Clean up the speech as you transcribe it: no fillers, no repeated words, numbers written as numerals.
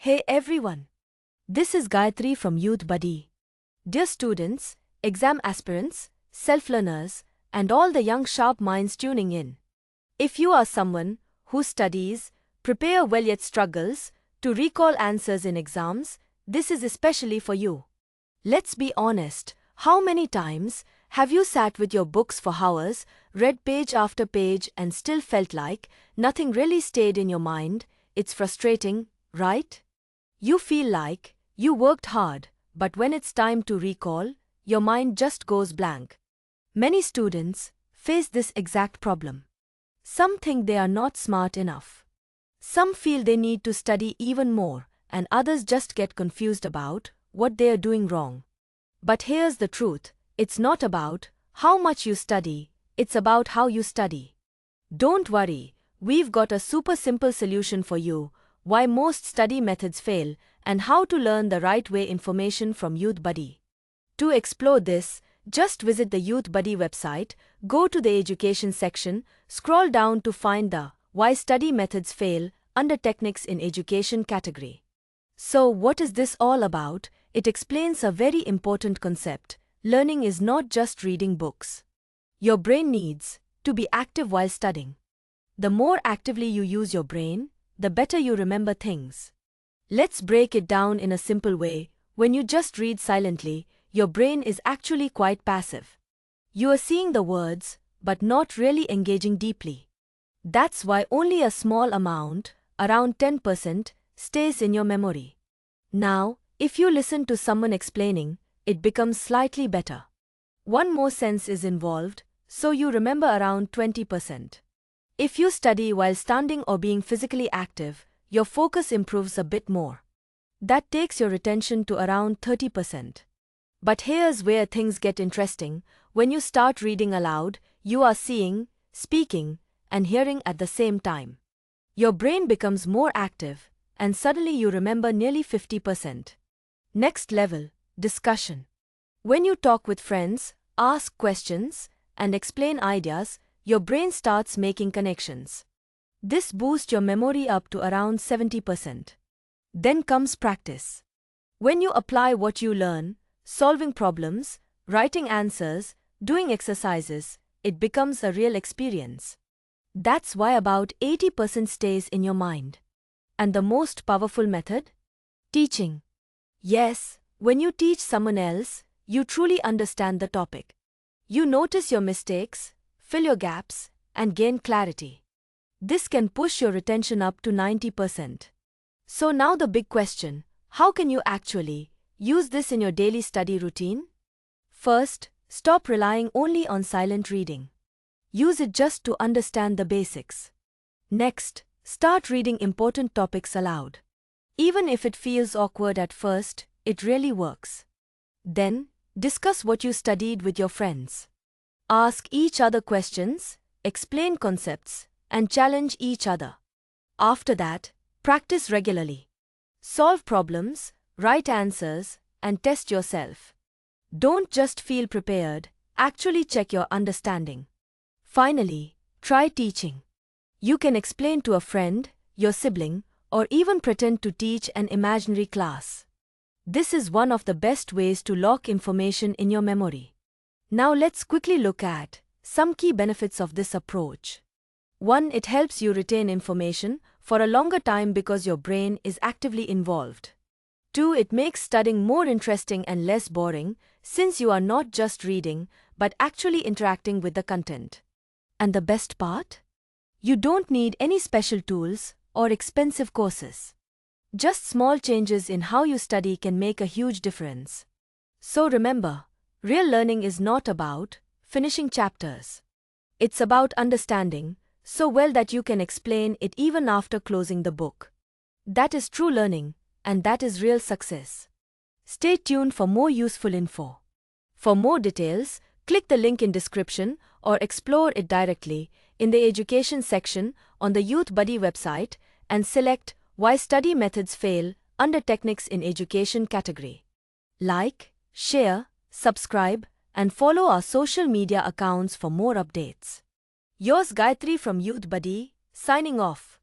Hey everyone! This is Gayatri from Youthbuddy. Dear students, exam aspirants, self-learners, and all the young sharp minds tuning in. If you are someone who studies, prepare well yet struggles to recall answers in exams, this is especially for you. Let's be honest, how many times have you sat with your books for hours, read page after page and still felt like nothing really stayed in your mind? It's frustrating, right? You feel like you worked hard, but when it's time to recall, your mind just goes blank. Many students face this exact problem. Some think they are not smart enough. Some feel they need to study even more, and others just get confused about what they are doing wrong. But here's the truth, it's not about how much you study, it's about how you study. Don't worry, we've got a super simple solution for you, why most study methods fail, and how to learn the right way information from Youthbuddy. To explore this, just visit the Youthbuddy website, go to the education section, scroll down to find the Why Study Methods Fail under Techniques in Education category. So what is this all about? It explains a very important concept. Learning is not just reading books. Your brain needs to be active while studying. The more actively you use your brain, the better you remember things. Let's break it down in a simple way. When you just read silently, your brain is actually quite passive. You are seeing the words, but not really engaging deeply. That's why only a small amount, around 10%, stays in your memory. Now, if you listen to someone explaining, it becomes slightly better. One more sense is involved, so you remember around 20%. If you study while standing or being physically active, your focus improves a bit more. That takes your attention to around 30%. But here's where things get interesting. When you start reading aloud, you are seeing, speaking, and hearing at the same time. Your brain becomes more active, and suddenly you remember nearly 50%. Next level, discussion. When you talk with friends, ask questions, and explain ideas, your brain starts making connections. This boosts your memory up to around 70%. Then comes practice. When you apply what you learn, solving problems, writing answers, doing exercises, it becomes a real experience. That's why about 80% stays in your mind. And the most powerful method? Teaching. Yes, when you teach someone else, you truly understand the topic. You notice your mistakes, fill your gaps, and gain clarity. This can push your retention up to 90%. So now the big question, how can you actually use this in your daily study routine? First, stop relying only on silent reading. Use it just to understand the basics. Next, start reading important topics aloud. Even if it feels awkward at first, it really works. Then, discuss what you studied with your friends. Ask each other questions, explain concepts, and challenge each other. After that, practice regularly. Solve problems, write answers, and test yourself. Don't just feel prepared, actually check your understanding. Finally, try teaching. You can explain to a friend, your sibling, or even pretend to teach an imaginary class. This is one of the best ways to lock information in your memory. Now let's quickly look at some key benefits of this approach. 1. It helps you retain information for a longer time because your brain is actively involved. 2. It makes studying more interesting and less boring since you are not just reading but actually interacting with the content. And the best part? You don't need any special tools or expensive courses. Just small changes in how you study can make a huge difference. So remember, real learning is not about finishing chapters. It's about understanding so well that you can explain it even after closing the book. That is true learning, and that is real success. Stay tuned for more useful info. For more details, click the link in description or explore it directly in the education section on the Youthbuddy website and select Why Study Methods Fail under Techniques in Education category. Like, share, subscribe, and follow our social media accounts for more updates. Yours Gayatri from Youthbuddy, signing off.